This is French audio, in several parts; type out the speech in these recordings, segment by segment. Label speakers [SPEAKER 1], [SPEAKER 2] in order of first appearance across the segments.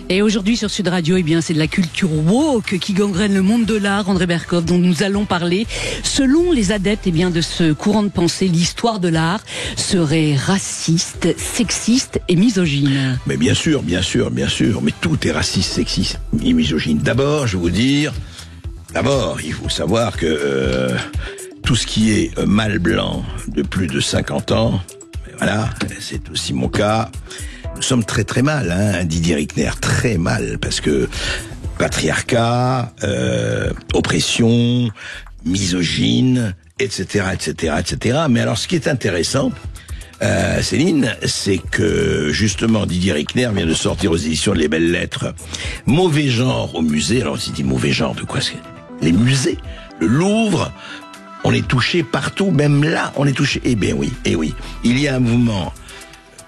[SPEAKER 1] Et aujourd'hui sur Sud Radio, eh bien, c'est de la culture woke qui gangrène le monde de l'art, André Berkoff, dont nous allons parler. Selon les adeptes, eh bien, de ce courant de pensée, l'histoire de l'art serait raciste, sexiste et misogyne.
[SPEAKER 2] Mais bien sûr, mais tout est raciste, sexiste et misogyne. D'abord, je vais vous dire, il faut savoir que tout ce qui est mâle blanc de plus de 50 ans, voilà, c'est aussi mon cas. Nous sommes très très mal, hein, Didier Rickner, très mal, parce que patriarcat, oppression, misogyne, etc. Mais alors, ce qui est intéressant, Céline, c'est que justement Didier Rickner vient de sortir aux éditions Les Belles Lettres Mauvais genre au musée. Alors, on s'est dit mauvais genre de quoi? Les musées, le Louvre, on est touché partout, même là, on est touché. Eh oui. Il y a un mouvement,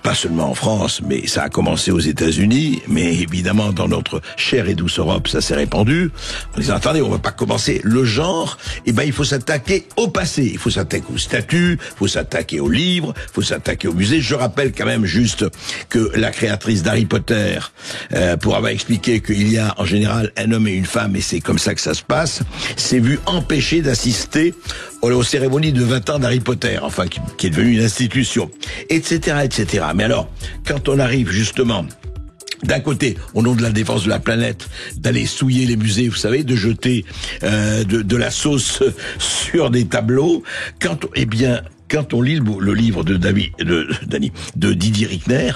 [SPEAKER 2] pas seulement en France, mais ça a commencé aux États-Unis, mais évidemment dans notre chère et douce Europe, ça s'est répandu. En disant, attendez, on va pas commencer le genre, il faut s'attaquer au passé, il faut s'attaquer aux statues, il faut s'attaquer aux livres, il faut s'attaquer aux musées. Je rappelle quand même juste que la créatrice d'Harry Potter, pour avoir expliqué qu'il y a en général un homme et une femme, et c'est comme ça que ça se passe, s'est vue empêchée d'assister aux cérémonies de 20 ans d'Harry Potter, enfin, qui est devenue une institution, etc. Mais alors, quand on arrive justement, d'un côté, au nom de la défense de la planète, d'aller souiller les musées, vous savez, de jeter de la sauce sur des tableaux, quand on lit le livre de Didier Rickner,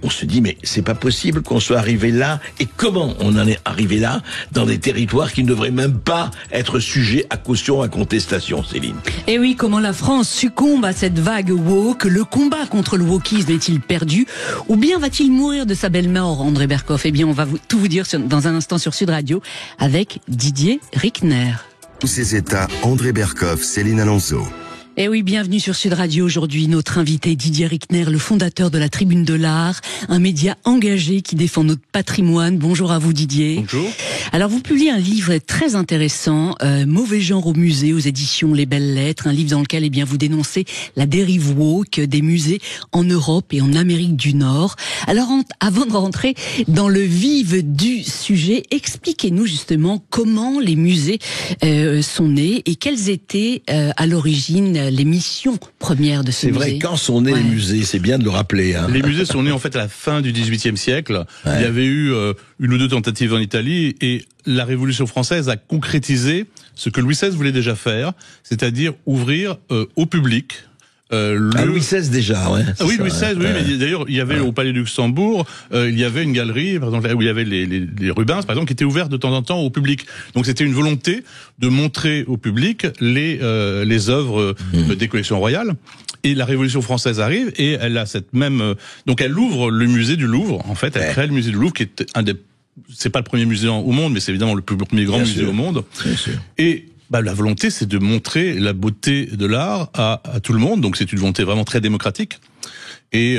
[SPEAKER 2] on se dit, mais c'est pas possible qu'on soit arrivé là. Et comment on en est arrivé là, dans des territoires qui ne devraient même pas être sujets à caution, à contestation, Céline?
[SPEAKER 1] Et oui, comment la France succombe à cette vague woke? Le combat contre le wokisme est-il perdu? Ou bien va-t-il mourir de sa belle mort, André Berkoff? Eh bien, on va tout vous dire dans un instant sur Sud Radio avec Didier Rickner.
[SPEAKER 3] Tous ces états, André Berkoff, Céline Alonso.
[SPEAKER 1] Eh oui, bienvenue sur Sud Radio. Aujourd'hui, notre invité Didier Rickner, le fondateur de la Tribune de l'Art, un média engagé qui défend notre patrimoine. Bonjour à vous, Didier.
[SPEAKER 4] Bonjour.
[SPEAKER 1] Alors, vous publiez un livre très intéressant, Mauvais genre au musée, aux éditions Les Belles Lettres, un livre dans lequel, eh bien, vous dénoncez la dérive woke des musées en Europe et en Amérique du Nord. Alors, avant de rentrer dans le vif du sujet, expliquez-nous justement comment les musées sont nés et quelles étaient à l'origine les missions premières de ce musée.
[SPEAKER 2] C'est vrai, quand sont nés les musées, c'est bien de le rappeler. Hein.
[SPEAKER 4] Les musées sont nés en fait à la fin du XVIIIe siècle. Ouais. Il y avait eu une ou deux tentatives en Italie et la Révolution française a concrétisé ce que Louis XVI voulait déjà faire, c'est-à-dire ouvrir au public.
[SPEAKER 2] Louis XVI déjà, ouais.
[SPEAKER 4] Oui, Louis XVI, oui, mais d'ailleurs, il y avait au Palais du Luxembourg, il y avait une galerie, par exemple, où il y avait les Rubens, par exemple, qui étaient ouverts de temps en temps au public. Donc c'était une volonté de montrer au public les œuvres des collections royales. Et la Révolution française arrive et elle a cette même, donc elle ouvre le musée du Louvre. En fait, elle crée le musée du Louvre, qui est c'est pas le premier musée au monde, mais c'est évidemment le premier grand musée au monde. Bien sûr. Et la volonté, c'est de montrer la beauté de l'art à tout le monde. Donc, c'est une volonté vraiment très démocratique. Et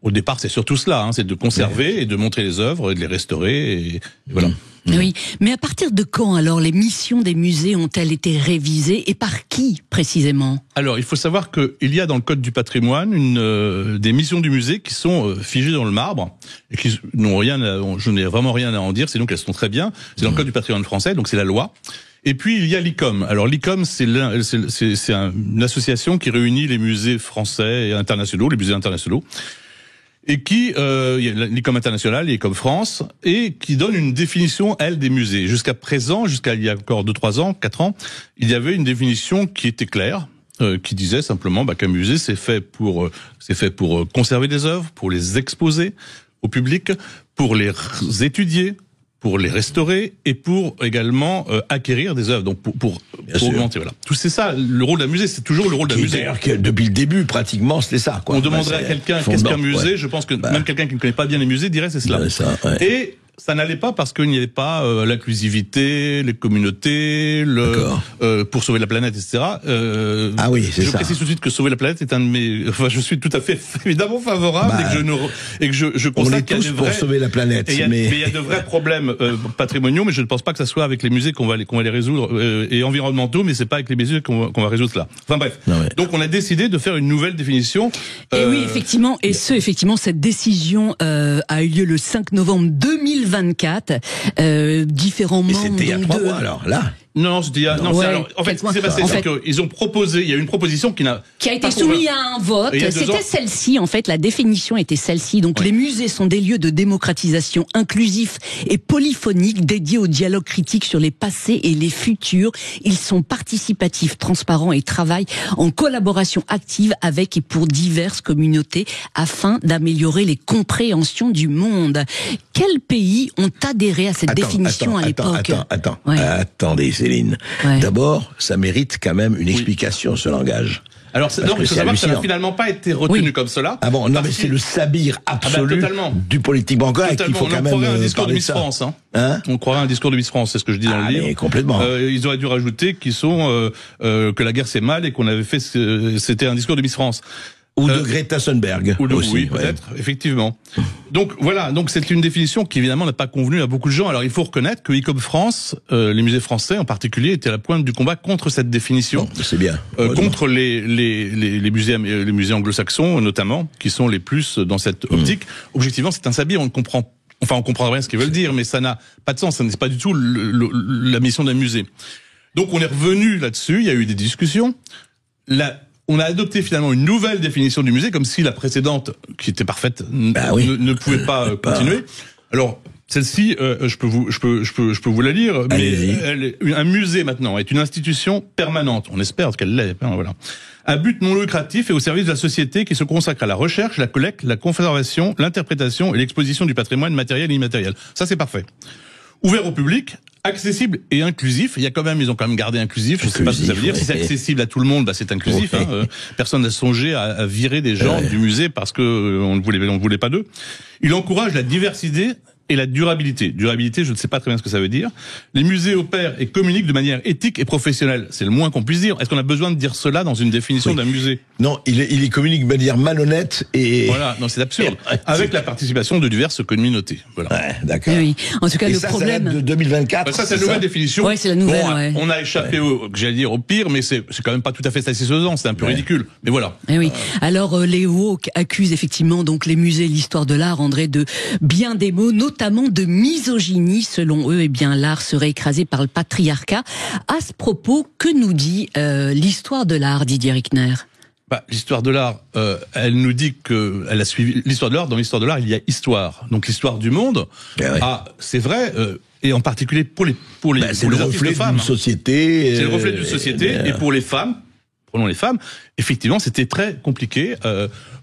[SPEAKER 4] au départ, c'est surtout cela, hein, c'est de conserver et de montrer les œuvres, et de les restaurer. Et voilà.
[SPEAKER 1] Oui, mais à partir de quand, alors, les missions des musées ont-elles été révisées et par qui, précisément?
[SPEAKER 4] Alors, il faut savoir qu'il y a dans le Code du patrimoine des missions du musée qui sont figées dans le marbre et qui n'ont rien, je n'ai vraiment rien à en dire, c'est donc elles sont très bien. C'est dans le Code du patrimoine français, donc c'est la loi. Et puis il y a l'ICOM. Alors l'ICOM, c'est une association qui réunit les musées français et internationaux, les musées internationaux, et qui, il y a l'ICOM international, l'ICOM France, et qui donne une définition, elle, des musées. Jusqu'à présent, jusqu'à il y a encore 2-3 ans, 4 ans, il y avait une définition qui était claire, qui disait simplement qu'un musée c'est fait pour conserver des œuvres, pour les exposer au public, pour les étudier, pour les restaurer et pour également acquérir des œuvres, donc pour augmenter. Voilà. Tout c'est ça, le rôle d'un musée, c'est toujours le rôle d'un musée.
[SPEAKER 2] Depuis le début, pratiquement, c'était ça. Quoi.
[SPEAKER 4] On demanderait à quelqu'un qu'est-ce qu'un musée, je pense que même quelqu'un qui ne connaît pas bien les musées dirait c'est cela. Et ça n'allait pas parce qu'il n'y avait pas l'inclusivité, les communautés, pour sauver la planète, etc.
[SPEAKER 2] Ah oui, c'est ça.
[SPEAKER 4] Je précise tout de suite que sauver la planète est un de mes. Enfin, je suis tout à fait évidemment favorable et que je constate qu'il y a des vrais.
[SPEAKER 2] Pour sauver la planète,
[SPEAKER 4] mais il y a de vrais problèmes patrimoniaux, mais je ne pense pas que ça soit avec les musées qu'on va les résoudre et environnementaux, mais c'est pas avec les musées qu'on va résoudre cela. Enfin bref. Donc on a décidé de faire une nouvelle définition.
[SPEAKER 1] Et oui, effectivement, cette décision a eu lieu le 5 novembre 2024. Différents membres.
[SPEAKER 2] Et c'était il y a 3 mois, alors, là.
[SPEAKER 4] Non, c'était il y a, non, alors, en fait, ce qui s'est passé, c'est qu'ils ont proposé, il y a une proposition qui a
[SPEAKER 1] été soumise à un vote. C'était celle-ci, en fait, la définition était celle-ci. Donc, les musées sont des lieux de démocratisation inclusifs et polyphoniques dédiés au dialogue critique sur les passés et les futurs. Ils sont participatifs, transparents et travaillent en collaboration active avec et pour diverses communautés afin d'améliorer les compréhensions du monde. Quels pays ont adhéré à cette définition à l'époque?
[SPEAKER 2] Attendez, Céline. D'abord, ça mérite quand même une explication, ce langage.
[SPEAKER 4] Alors, il faut savoir que ça n'a finalement pas été retenu comme cela.
[SPEAKER 2] Ah bon, non, mais c'est le sabir absolu du politique bancaire et qu'il faut quand même
[SPEAKER 4] on croirait un discours de Miss France. On croirait un discours de Miss France, c'est ce que je dis dans le livre.
[SPEAKER 2] Mais complètement.
[SPEAKER 4] Ils auraient dû rajouter que la guerre c'est mal et qu'on avait fait, c'était un discours de Miss France.
[SPEAKER 2] Ou de Greta Thunberg.
[SPEAKER 4] Aussi, oui, peut-être, effectivement. Donc voilà, donc c'est une définition qui évidemment n'a pas convenu à beaucoup de gens. Alors il faut reconnaître que ICOM France, les musées français en particulier, étaient à la pointe du combat contre cette définition.
[SPEAKER 2] C'est bien.
[SPEAKER 4] Contre les musées anglo-saxons notamment, qui sont les plus dans cette optique. Objectivement, c'est un sabir, on comprend rien ce qu'ils veulent dire, mais ça n'a pas de sens, ça n'est pas du tout la mission d'un musée. Donc on est revenu là-dessus, il y a eu des discussions. On a adopté finalement une nouvelle définition du musée, comme si la précédente, qui était parfaite, ne pouvait pas continuer. Alors celle-ci, je peux vous la lire. Mais un musée maintenant est une institution permanente. On espère qu'elle l'est. Voilà. À but non lucratif et au service de la société qui se consacre à la recherche, la collecte, la conservation, l'interprétation et l'exposition du patrimoine matériel et immatériel. Ça c'est parfait. Ouvert au public, accessible et inclusif. Ils ont quand même gardé inclusif. Je ne sais pas ce que ça veut dire. Si c'est accessible à tout le monde, c'est inclusif. Personne n'a songé à virer des gens du musée parce que on ne voulait pas d'eux. Il encourage la diversité et la durabilité. Durabilité, je ne sais pas très bien ce que ça veut dire. Les musées opèrent et communiquent de manière éthique et professionnelle. C'est le moins qu'on puisse dire. Est-ce qu'on a besoin de dire cela dans une définition d'un musée?
[SPEAKER 2] Non, il communique de manière malhonnête et...
[SPEAKER 4] Voilà, non, c'est absurde. Avec la participation de diverses communautés. Voilà.
[SPEAKER 2] Ouais, d'accord.
[SPEAKER 1] Oui. En tout cas, le problème...
[SPEAKER 2] Ça, de 2024.
[SPEAKER 4] Ça, c'est la nouvelle définition.
[SPEAKER 1] Oui, c'est la nouvelle,
[SPEAKER 4] On a échappé au pire, mais c'est quand même pas tout à fait satisfaisant. C'est un peu ridicule. Mais voilà.
[SPEAKER 1] Et oui. Alors, les woke accusent effectivement donc les musées, l'histoire de l'art, André, de bien des mots, notamment de misogynie. Selon eux, l'art serait écrasé par le patriarcat. À ce propos, que nous dit l'histoire de l'art, Didier Rickner?
[SPEAKER 4] L'histoire de l'art, elle nous dit que elle a suivi l'histoire de l'art. Dans l'histoire de l'art, il y a histoire. Donc l'histoire du monde. C'est vrai. Et en particulier pour les
[SPEAKER 2] c'est le reflet d'une société.
[SPEAKER 4] C'est le reflet d'une société. Et pour les femmes, prenons les femmes, effectivement, c'était très compliqué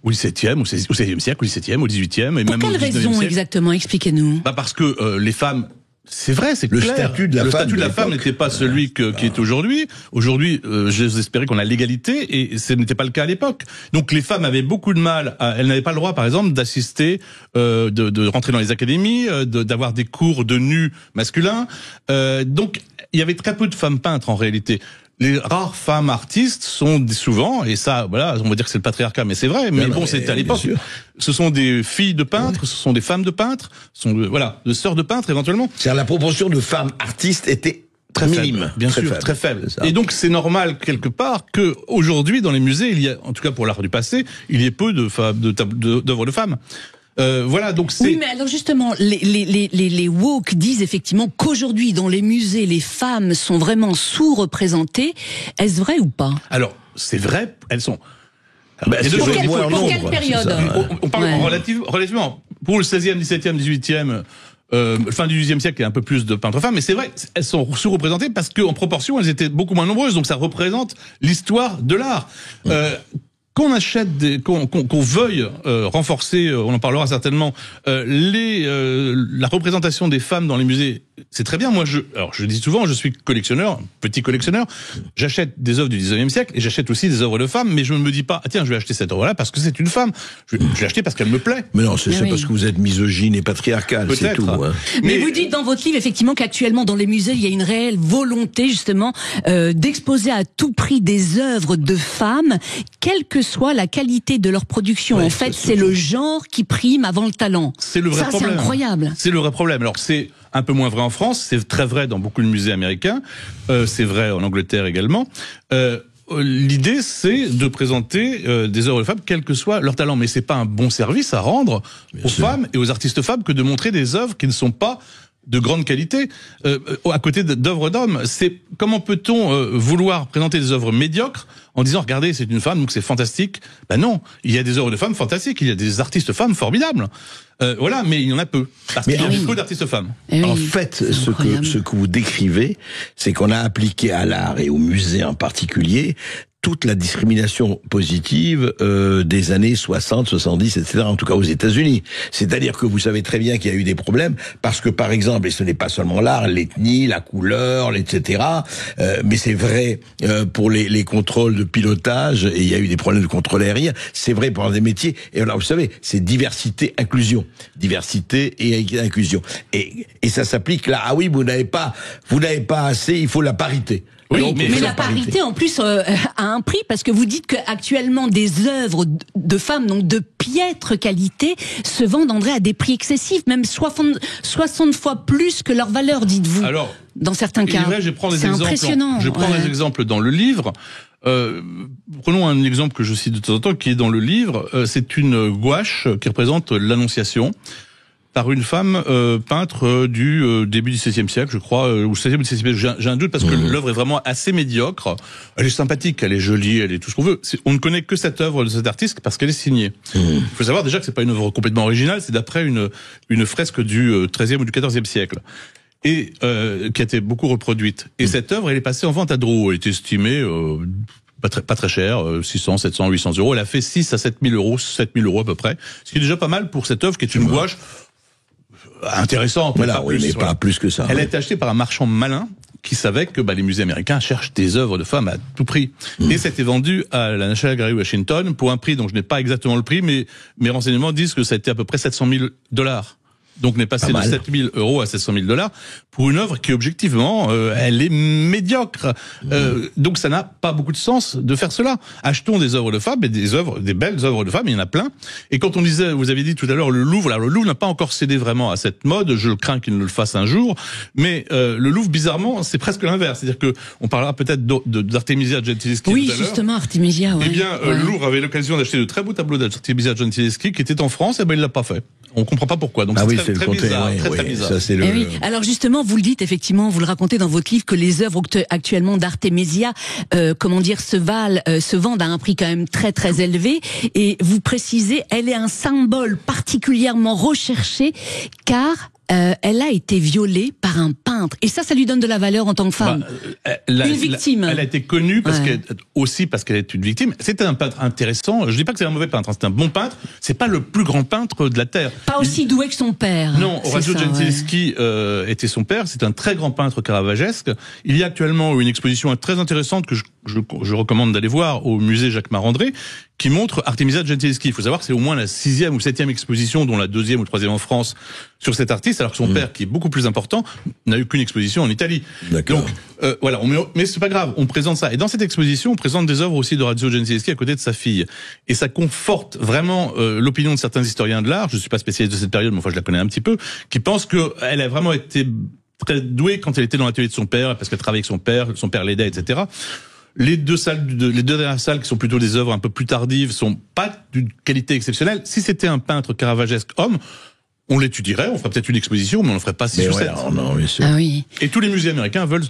[SPEAKER 4] au XVIIe, au XVIe siècle, au XVIIe, au XVIIIe, et même au XIXe siècle.
[SPEAKER 1] Pour quelle raison exactement? Expliquez-nous.
[SPEAKER 4] Parce que les femmes. C'est vrai, c'est
[SPEAKER 2] clair.
[SPEAKER 4] Le statut de la femme n'était pas celui qui est aujourd'hui. Aujourd'hui, j'espérais qu'on a l'égalité et ce n'était pas le cas à l'époque. Donc les femmes avaient beaucoup de mal. Elles n'avaient pas le droit, par exemple, d'assister, de rentrer dans les académies, d'avoir des cours de nus masculins. Donc il y avait très peu de femmes peintres en réalité. Les rares femmes artistes sont souvent, et ça, voilà, on va dire que c'est le patriarcat, mais c'est vrai, mais c'était à l'époque. Ce sont des filles de peintres, ce sont des femmes de peintres, de sœurs de peintres éventuellement.
[SPEAKER 2] C'est-à-dire la proportion de femmes artistes était très minime.
[SPEAKER 4] Bien sûr, très faible. Et donc c'est normal quelque part que aujourd'hui dans les musées, il y a, en tout cas pour l'art du passé, il y ait peu d'œuvres de femmes. Donc c'est...
[SPEAKER 1] Oui, mais alors justement, les woke disent effectivement qu'aujourd'hui, dans les musées, les femmes sont vraiment sous-représentées. Est-ce vrai ou pas?
[SPEAKER 4] Alors, c'est vrai, elles sont...
[SPEAKER 1] pour quelle période?
[SPEAKER 4] On parle relativement. Pour le 16e, 17e, 18e... fin du XVIIIe siècle, il y a un peu plus de peintres femmes, mais c'est vrai, elles sont sous-représentées parce qu'en proportion, elles étaient beaucoup moins nombreuses, donc ça représente l'histoire de l'art. qu'on achète, qu'on veuille renforcer, on en parlera certainement, la représentation des femmes dans les musées, c'est très bien. Moi, je dis souvent, je suis collectionneur, petit collectionneur. J'achète des œuvres du 19e siècle et j'achète aussi des œuvres de femmes, mais je ne me dis pas, ah, tiens, je vais acheter cette œuvre-là parce que c'est une femme. Je vais acheter parce qu'elle me plaît.
[SPEAKER 2] Mais non, c'est parce que vous êtes misogyne et patriarcal, c'est tout. Hein.
[SPEAKER 1] Mais vous dites dans votre livre, effectivement, qu'actuellement, dans les musées, il y a une réelle volonté, justement, d'exposer à tout prix des œuvres de femmes, quelle que soit la qualité de leur production. En fait, c'est le genre qui prime avant le talent.
[SPEAKER 4] C'est le vrai problème.
[SPEAKER 1] C'est incroyable.
[SPEAKER 4] C'est le vrai problème. Alors, c'est un peu moins vrai en France, c'est très vrai dans beaucoup de musées américains, c'est vrai en Angleterre également. L'idée, c'est de présenter des œuvres de femmes, quel que soit leur talent. Mais c'est pas un bon service à rendre aux femmes et aux artistes femmes que de montrer des œuvres qui ne sont pas de grande qualité à côté d'œuvres d'hommes. C'est comment peut-on vouloir présenter des œuvres médiocres en disant regardez, c'est une femme donc c'est fantastique. Ben non, il y a des œuvres de femmes fantastiques, il y a des artistes femmes formidables. Voilà, mais il y en a peu parce qu'il y a peu d'artistes femmes.
[SPEAKER 2] En fait, ce que vous décrivez, c'est qu'on a appliqué à l'art et au musée en particulier toute la discrimination positive des années 60, 70, etc., en tout cas aux États-Unis. C'est-à-dire que vous savez très bien qu'il y a eu des problèmes, parce que, par exemple, et ce n'est pas seulement l'art, l'ethnie, la couleur, etc., mais c'est vrai pour les contrôles de pilotage, et il y a eu des problèmes de contrôle aérien, c'est vrai pour des métiers, et là, vous savez, c'est diversité, inclusion. Diversité et inclusion. Et ça s'applique là, ah oui, vous n'avez pas assez, il faut la parité.
[SPEAKER 1] Oui, mais la parité en plus a un prix, parce que vous dites qu'actuellement des œuvres de femmes, donc de piètre qualité, se vendent, André, à des prix excessifs, même 60 fois plus que leur valeur, dites-vous. Alors, dans certains cas, c'est impressionnant.
[SPEAKER 4] Je prends des exemples dans le livre. Prenons un exemple que je cite de temps en temps, qui est dans le livre. C'est une gouache qui représente l'Annonciation, par une femme peintre du début du XVIe siècle, je crois, ou 16e ou 17e siècle. J'ai un doute parce que l'œuvre est vraiment assez médiocre. Elle est sympathique, elle est jolie, elle est tout ce qu'on veut. On ne connaît que cette œuvre de cet artiste parce qu'elle est signée. Il faut savoir déjà que c'est pas une œuvre complètement originale, c'est d'après une fresque du XIIIe ou du XIVe siècle. Et qui a été beaucoup reproduite. Et cette œuvre, elle est passée en vente à Drouot. Elle est estimée pas très cher, 600, 700, 800 euros. Elle a fait 6 à 7 000 euros, 7 000 euros à peu près. Ce qui est déjà pas mal pour cette œuvre qui est une gouache intéressante.
[SPEAKER 2] Voilà, pas plus que ça.
[SPEAKER 4] Elle a été achetée par un marchand malin qui savait que les musées américains cherchent des œuvres de femmes à tout prix. Et c'était vendu à la National Gallery Washington pour un prix dont je n'ai pas exactement le prix, mais mes renseignements disent que ça a été à peu près $700 000. Donc, on est passé de 7 000 euros à $700 000 pour une œuvre qui, objectivement, elle est médiocre. Donc, ça n'a pas beaucoup de sens de faire cela. Achetons des œuvres de femmes, et des belles œuvres de femmes, il y en a plein. Et quand on disait, vous avez dit tout à l'heure, le Louvre, alors le Louvre n'a pas encore cédé vraiment à cette mode, je crains qu'il ne le fasse un jour, mais le Louvre, bizarrement, c'est presque l'inverse. C'est-à-dire que on parlera peut-être d'Artemisia Gentileschi tout à l'heure.
[SPEAKER 1] Oui, justement, Artemisia, ouais.
[SPEAKER 4] Eh bien, le Louvre avait l'occasion d'acheter de très beaux tableaux d'Artemisia Gentileschi qui étaient en France, et il l'a pas fait. On comprend pas pourquoi. Donc c'est très bizarre, très bizarre.
[SPEAKER 2] Ça, c'est
[SPEAKER 1] oui. Alors justement, vous le dites effectivement, vous le racontez dans votre livre que les œuvres actuellement d'Artemisia, se vendent à un prix quand même très très élevé. Et vous précisez, elle est un symbole particulièrement recherché car elle a été violée par un peintre. Et ça lui donne de la valeur en tant que femme. Une victime.
[SPEAKER 4] Elle a été connue parce qu'elle est une victime. C'était un peintre intéressant. Je dis pas que c'est un mauvais peintre, c'est un bon peintre. C'est pas le plus grand peintre de la Terre.
[SPEAKER 1] Pas aussi doué que son père.
[SPEAKER 4] Non, Orazio Gentileschi était son père. C'est un très grand peintre caravagesque. Il y a actuellement une exposition très intéressante que je recommande d'aller voir au musée Jacques-Marandré, qui montre Artemisia Gentileschi. Il faut savoir que c'est au moins la 6e ou 7e exposition, dont la 2e ou 3e en France, sur cet artiste, alors que son père, qui est beaucoup plus important, n'a eu qu'une exposition en Italie.
[SPEAKER 2] D'accord.
[SPEAKER 4] Donc, voilà, mais c'est pas grave, on présente ça. Et dans cette exposition, on présente des œuvres aussi d'Orazio Gentileschi à côté de sa fille. Et ça conforte vraiment l'opinion de certains historiens de l'art, je suis pas spécialiste de cette période, mais enfin je la connais un petit peu, qui pensent qu'elle a vraiment été très douée quand elle était dans l'atelier de son père, parce qu'elle travaillait avec son père l'aidait, etc. Les deux dernières salles, qui sont plutôt des œuvres un peu plus tardives, sont pas d'une qualité exceptionnelle. Si c'était un peintre caravagesque homme, on l'étudierait, on ferait peut-être une exposition, mais on ne ferait pas 6 ou 7.
[SPEAKER 2] Non, bien sûr.
[SPEAKER 1] Ah oui.
[SPEAKER 4] Et tous les musées américains veulent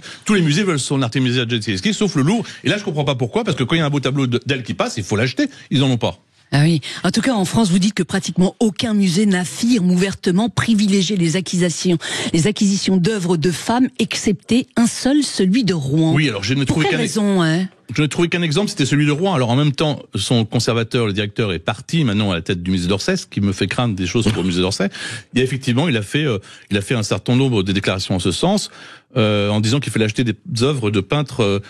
[SPEAKER 4] son Artemisia Gentileschi, sauf le Louvre. Et là, je comprends pas pourquoi, parce que quand il y a un beau tableau d'elle qui passe, il faut l'acheter. Ils en ont pas.
[SPEAKER 1] Ah oui. En tout cas, en France, vous dites que pratiquement aucun musée n'affirme ouvertement privilégier les acquisitions d'œuvres de femmes, excepté un seul, celui de Rouen.
[SPEAKER 4] Oui, alors je ne trouve
[SPEAKER 1] Pour quelle raison, hein?
[SPEAKER 4] je n'ai trouvé qu'un exemple, c'était celui de Rouen. Alors en même temps, son conservateur, le directeur, est parti maintenant à la tête du musée d'Orsay, ce qui me fait craindre des choses pour le musée d'Orsay. Et effectivement, il a fait un certain nombre de déclarations en ce sens, en disant qu'il fallait acheter des œuvres de peintres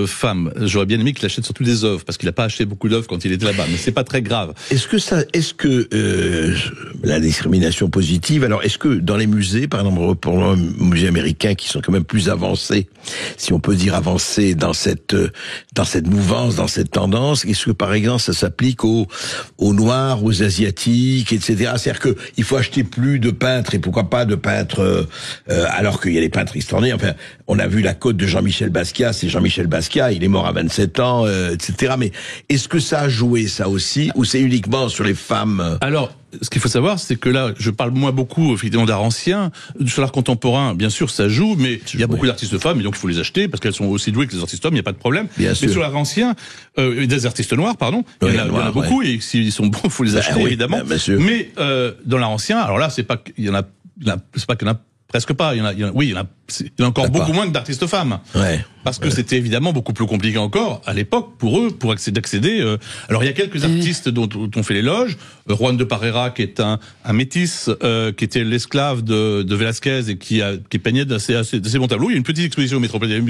[SPEAKER 4] femmes. J'aurais bien aimé qu'il achète surtout des œuvres, parce qu'il n'a pas acheté beaucoup d'œuvres quand il était là-bas, mais c'est pas très grave.
[SPEAKER 2] Est-ce que la discrimination positive, alors est-ce que dans les musées, par exemple pour les musées américains qui sont quand même plus avancés, si on peut dire avancés dans cette mouvance, dans cette tendance, est-ce que par exemple ça s'applique aux Noirs, aux Asiatiques, etc. C'est-à-dire que il faut acheter plus de peintres, et pourquoi pas de peintres alors qu'il y a des peintres extraordinaires. Enfin, on a vu la côte de Jean-Michel Basquiat, c'est Jean-Michel Basquiat, il est mort à 27 ans, etc. Mais est-ce que ça a joué, ça aussi, ou c'est uniquement sur les femmes?
[SPEAKER 4] Alors, ce qu'il faut savoir, c'est que là, je parle moi beaucoup, effectivement, d'art ancien. Sur l'art contemporain, bien sûr, ça joue, mais il y a beaucoup d'artistes femmes, et donc il faut les acheter, parce qu'elles sont aussi douées que les artistes hommes, il n'y a pas de problème.
[SPEAKER 2] Bien
[SPEAKER 4] mais
[SPEAKER 2] sûr.
[SPEAKER 4] sur l'art ancien, des artistes noirs, pardon, il y en a beaucoup, et s'ils sont bons, il faut les acheter, évidemment.
[SPEAKER 2] Bien sûr.
[SPEAKER 4] Mais dans l'art ancien, alors là, c'est pas qu'il y en a presque pas. Il y en a encore beaucoup moins que d'artistes femmes.
[SPEAKER 2] Ouais.
[SPEAKER 4] Parce que c'était évidemment beaucoup plus compliqué encore à l'époque pour eux, pour accéder. Alors il y a quelques artistes dont on fait l'éloge. Juan de Parera, qui est un métis, qui était l'esclave de Velázquez et qui peignait d'assez bons tableaux. Il y a une petite exposition au Metropolitan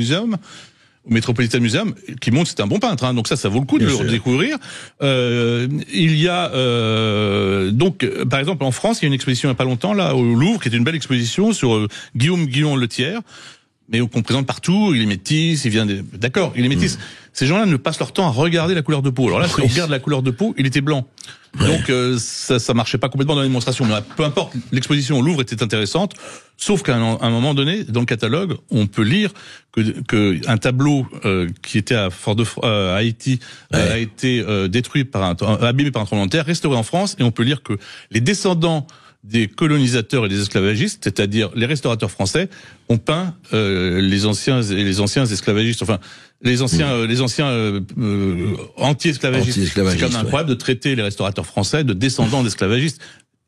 [SPEAKER 4] Museum qui montre que c'est un bon peintre, hein, donc ça vaut le coup de le découvrir. Il y a donc par exemple en France, il y a une exposition il n'y a pas longtemps là au Louvre qui était une belle exposition sur Guillaume Letière, mais qu'on présente partout. Il est métis, il vient d'accord, il est métis. Ces gens-là ne passent leur temps à regarder la couleur de peau. Alors là, si on regarde la couleur de peau, il était blanc. Donc ça marchait pas complètement dans la démonstration, mais peu importe, l'exposition au Louvre était intéressante, sauf qu'à un moment donné, dans le catalogue, on peut lire que un tableau qui était à Haïti a été détruit abîmé par un tremblement de terre, restauré en France, et on peut lire que les descendants des colonisateurs et des esclavagistes, c'est-à-dire les restaurateurs français, ont peint les anciens esclavagistes, enfin les anciens anti-esclavagistes. C'est quand même incroyable de traiter les restaurateurs français de descendants d'esclavagistes.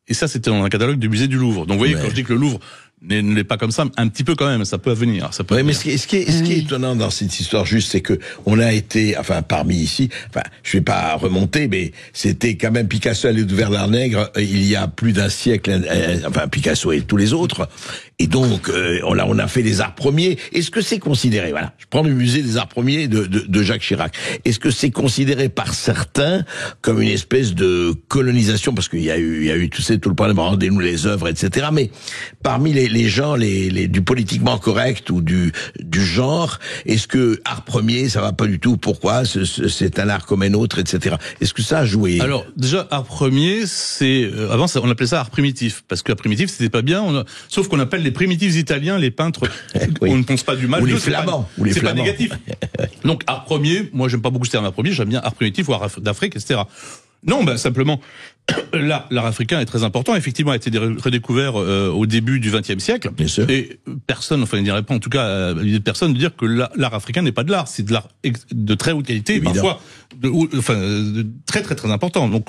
[SPEAKER 4] Et ça, c'était dans un catalogue du musée du Louvre. Donc vous voyez, quand je dis que le Louvre ne l'est pas comme ça, un petit peu quand même, ça peut venir.
[SPEAKER 2] Mais ce qui est étonnant dans cette histoire juste, c'est que on a été, parmi ici, je vais pas remonter, mais c'était quand même Picasso allait vers l'art nègre il y a plus d'un siècle, Picasso et tous les autres. Et donc, on a fait les arts premiers. Est-ce que c'est considéré, je prends le musée des arts premiers de Jacques Chirac. Est-ce que c'est considéré par certains comme une espèce de colonisation, parce qu'il y a eu, tout le problème, rendez-nous les œuvres, etc. Mais parmi les gens, du politiquement correct ou du genre, est-ce que art premier, ça va pas du tout? Pourquoi? C'est un art comme un autre, etc. Est-ce que ça a joué?
[SPEAKER 4] Alors, déjà, art premier, avant, on appelait ça art primitif. Parce que art primitif, c'était pas bien, sauf qu'on appelle les primitifs italiens, les peintres, on ne pense pas du mal.
[SPEAKER 2] Ou les flamands.
[SPEAKER 4] C'est pas négatif. Donc, art premier, moi, j'aime pas beaucoup ce terme art premier, j'aime bien art primitif ou art d'Afrique, etc. Non, simplement, l'art africain est très important. Effectivement, a été redécouvert au début du XXe siècle.
[SPEAKER 2] Bien sûr.
[SPEAKER 4] Et personne, il n'y aurait pas en tout cas l'idée de personne de dire que l'art africain n'est pas de l'art. C'est de l'art de très haute qualité, évidemment. Parfois, très très très important. Donc,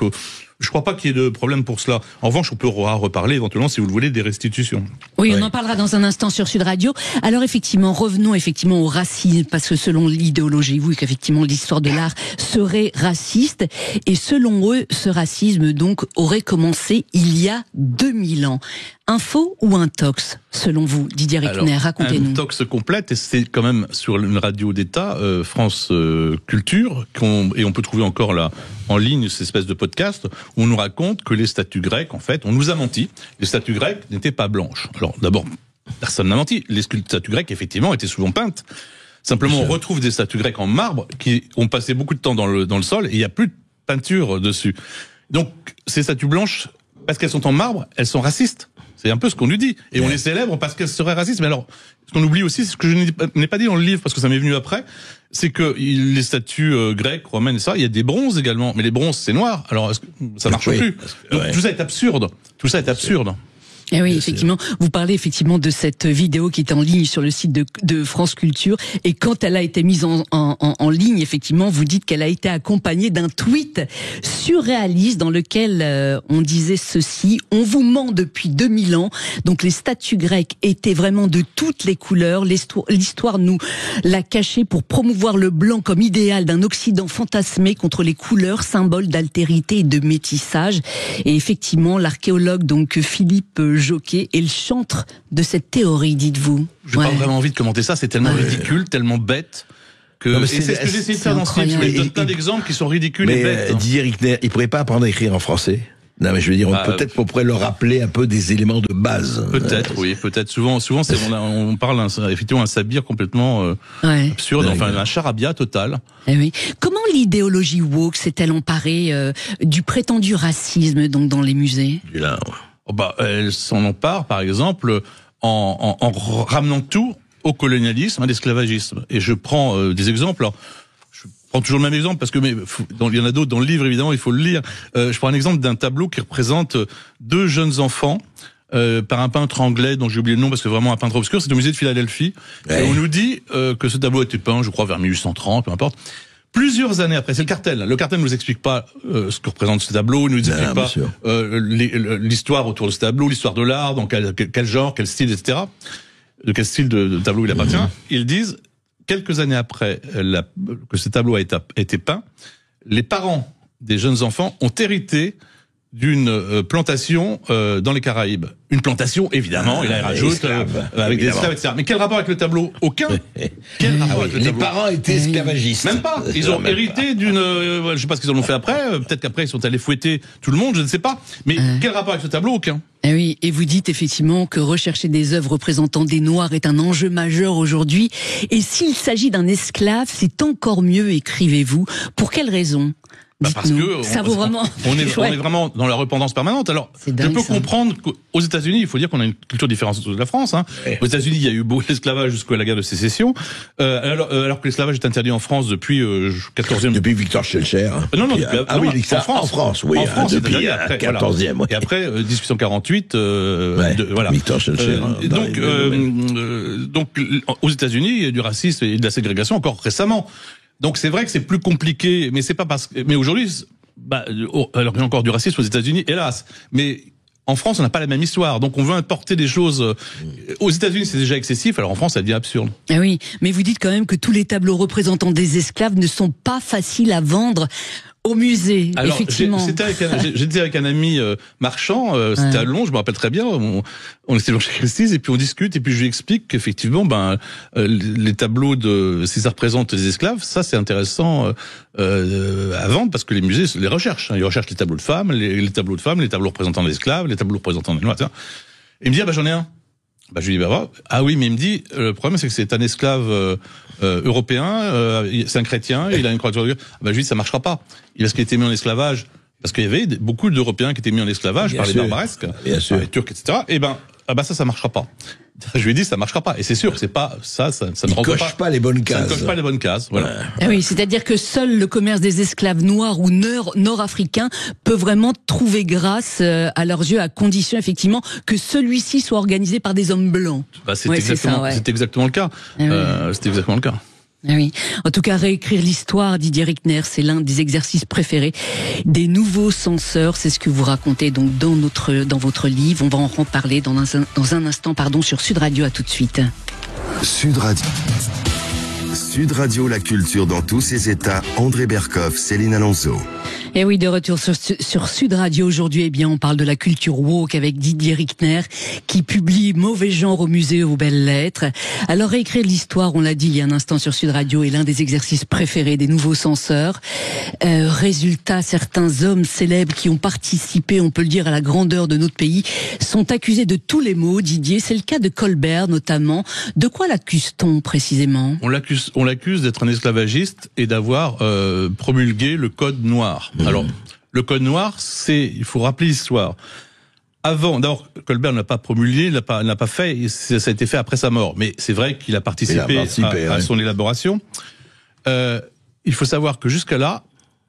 [SPEAKER 4] je crois pas qu'il y ait de problème pour cela. En revanche, on peut reparler éventuellement, si vous le voulez, des restitutions.
[SPEAKER 1] Oui, on en parlera dans un instant sur Sud Radio. Alors revenons au racisme, parce que selon l'idéologie, qu'effectivement l'histoire de l'art serait raciste, et selon eux, ce racisme donc aurait commencé il y a 2000 ans. Un faux ou un tox, selon vous, Didier Rickner? Racontez-nous.
[SPEAKER 4] Un tox complète, et c'est quand même sur une radio d'État, France Culture, et on peut trouver encore là en ligne cette espèce de podcast où on nous raconte que les statues grecques, en fait, on nous a menti. Les statues grecques n'étaient pas blanches. Alors d'abord, personne n'a menti. Les statues grecques, effectivement, étaient souvent peintes. Simplement, on retrouve des statues grecques en marbre qui ont passé beaucoup de temps dans le sol, et il n'y a plus de peinture dessus. Donc, ces statues blanches, parce qu'elles sont en marbre, elles sont racistes. C'est un peu ce qu'on nous dit. Et on les célèbre parce qu'elles seraient racistes. Mais alors, ce qu'on oublie aussi, c'est ce que je n'ai pas dit dans le livre, parce que ça m'est venu après, c'est que les statues grecques, romaines et ça, il y a des bronzes également. Mais les bronzes, c'est noir. Alors, ça marche plus. Donc, tout ça est absurde. Tout ça est absurde.
[SPEAKER 1] Eh oui, effectivement, vous parlez effectivement de cette vidéo qui est en ligne sur le site de France Culture, et quand elle a été mise en ligne, effectivement, vous dites qu'elle a été accompagnée d'un tweet surréaliste dans lequel on disait ceci: on vous ment depuis 2000 ans, donc les statues grecques étaient vraiment de toutes les couleurs, l'histoire nous l'a caché pour promouvoir le blanc comme idéal d'un Occident fantasmé contre les couleurs, symbole d'altérité et de métissage. Et effectivement, l'archéologue donc Philippe Jocquet est le chantre de cette théorie, dites-vous.
[SPEAKER 4] Je n'ai pas vraiment envie de commenter ça, c'est tellement ridicule, tellement bête. Et c'est ce que j'ai essayé de faire dans ce livre. Je donne plein d'exemples qui sont ridicules et bêtes.
[SPEAKER 2] Didier Rickner, il pourrait pas apprendre à écrire en français? Non, mais je veux dire, peut-être qu'on pourrait leur rappeler un peu des éléments de base.
[SPEAKER 4] Peut-être, oui, peut-être. Souvent, on parle effectivement un sabir complètement absurde, enfin un charabia total.
[SPEAKER 1] Eh oui. Comment l'idéologie woke s'est-elle emparée du prétendu racisme donc dans les musées?
[SPEAKER 4] Elle s'en empare, par exemple, en ramenant tout au colonialisme, à l'esclavagisme. Et je prends des exemples. Alors, je prends toujours le même exemple parce que il y en a d'autres dans le livre, évidemment, il faut le lire. Je prends un exemple d'un tableau qui représente deux jeunes enfants par un peintre anglais dont j'ai oublié le nom parce que vraiment un peintre obscur. C'est au musée de Philadelphie. Et on nous dit que ce tableau a été peint, je crois, vers 1830, peu importe. Plusieurs années après, c'est le cartel. Le cartel ne nous explique pas ce que représente ce tableau, il ne nous explique pas l'histoire autour de ce tableau, l'histoire de l'art, dans quel genre, quel style, etc. De quel style de tableau il appartient. Ils disent, quelques années après que ce tableau a été peint, les parents des jeunes enfants ont hérité d'une plantation dans les Caraïbes. Une plantation, évidemment, il rajoute avec des esclaves, etc. Mais quel rapport avec le tableau? Aucun. Quel rapport avec le tableau?
[SPEAKER 2] Les parents étaient esclavagistes.
[SPEAKER 4] Même pas. Ils ont hérité d'une... je sais pas ce qu'ils en ont fait après. Peut-être qu'après, ils sont allés fouetter tout le monde, je ne sais pas. Mais quel rapport avec le tableau? Aucun.
[SPEAKER 1] Eh oui, et vous dites effectivement que rechercher des œuvres représentant des Noirs est un enjeu majeur aujourd'hui. Et s'il s'agit d'un esclave, c'est encore mieux, écrivez-vous. Pour quelle raison?
[SPEAKER 4] Parce que
[SPEAKER 1] ça vaut vraiment.
[SPEAKER 4] On est vraiment dans la repentance permanente. Alors, je peux comprendre qu'aux États-Unis, il faut dire qu'on a une culture différente de la France. Aux États-Unis, il y a eu beaucoup d'esclavage jusqu'à la guerre de sécession, alors que l'esclavage est interdit en France depuis 14e.
[SPEAKER 2] Depuis Victor Schœlcher.
[SPEAKER 4] Non,
[SPEAKER 2] oui, en France, oui, depuis 14e.
[SPEAKER 4] Et après 1848, voilà.
[SPEAKER 2] Victor Schœlcher.
[SPEAKER 4] Donc, aux États-Unis, il y a du racisme et de la ségrégation encore récemment. Donc c'est vrai que c'est plus compliqué, mais c'est pas parce que... Mais aujourd'hui, alors il y a encore du racisme aux États-Unis, hélas. Mais en France, on n'a pas la même histoire. Donc on veut importer des choses... Aux États-Unis, c'est déjà excessif, alors en France, ça devient absurde.
[SPEAKER 1] Ah oui, mais vous dites quand même que tous les tableaux représentant des esclaves ne sont pas faciles à vendre au musée. Alors, effectivement.
[SPEAKER 4] J'étais avec un ami marchand, c'était à Londres, je me rappelle très bien, on était chez Christie's et puis on discute et puis je lui explique qu'effectivement les tableaux si ça représente les esclaves, ça c'est intéressant à vendre parce que les musées les recherchent. Ils recherchent les tableaux de femmes, les tableaux de femmes, les tableaux représentant les esclaves, les tableaux représentant les noirs, etc. Et il me dit j'en ai un. Je lui dis ah oui, mais il me dit le problème c'est que c'est un esclave européen, c'est un chrétien, il a une croix sur le cœur. Je lui dis ça marchera pas. Parce qu'il a été mis en esclavage, parce qu'il y avait beaucoup d'Européens qui étaient mis en esclavage par les barbaresques, par les Turcs, etc. Ça marchera pas. Je lui ai dit ça marchera pas. Et c'est sûr que c'est pas ça ne
[SPEAKER 2] coche pas les bonnes cases.
[SPEAKER 4] Ça ne coche pas les bonnes cases. Voilà.
[SPEAKER 1] Ah oui, c'est-à-dire que seul le commerce des esclaves noirs ou nord-africains peut vraiment trouver grâce à leurs yeux, à condition effectivement que celui-ci soit organisé par des hommes blancs.
[SPEAKER 4] C'est exactement le cas. C'était exactement le cas.
[SPEAKER 1] Ah oui. En tout cas, réécrire l'histoire, Didier Rickner, c'est l'un des exercices préférés des nouveaux censeurs. C'est ce que vous racontez donc dans votre livre. On va en reparler dans un instant, sur Sud Radio. À tout de suite.
[SPEAKER 3] Sud Radio, la culture dans tous ses états. André Berkoff, Céline Alonso.
[SPEAKER 1] Et oui, de retour sur Sud Radio aujourd'hui, on parle de la culture woke avec Didier Rickner qui publie Mauvais genre au musée aux belles lettres. Alors réécrire l'histoire, on l'a dit il y a un instant sur Sud Radio, est l'un des exercices préférés des nouveaux censeurs. Résultat, certains hommes célèbres qui ont participé, on peut le dire, à la grandeur de notre pays, sont accusés de tous les maux. Didier, c'est le cas de Colbert notamment. De quoi l'accuse-t-on précisément?
[SPEAKER 4] On l'accuse d'être un esclavagiste et d'avoir promulgué le code noir. Alors, le code noir, il faut rappeler l'histoire. D'abord, Colbert n'a pas promulgué, n'a pas fait, ça a été fait après sa mort. Mais c'est vrai qu'il a participé à son élaboration. Il faut savoir que jusqu'à là,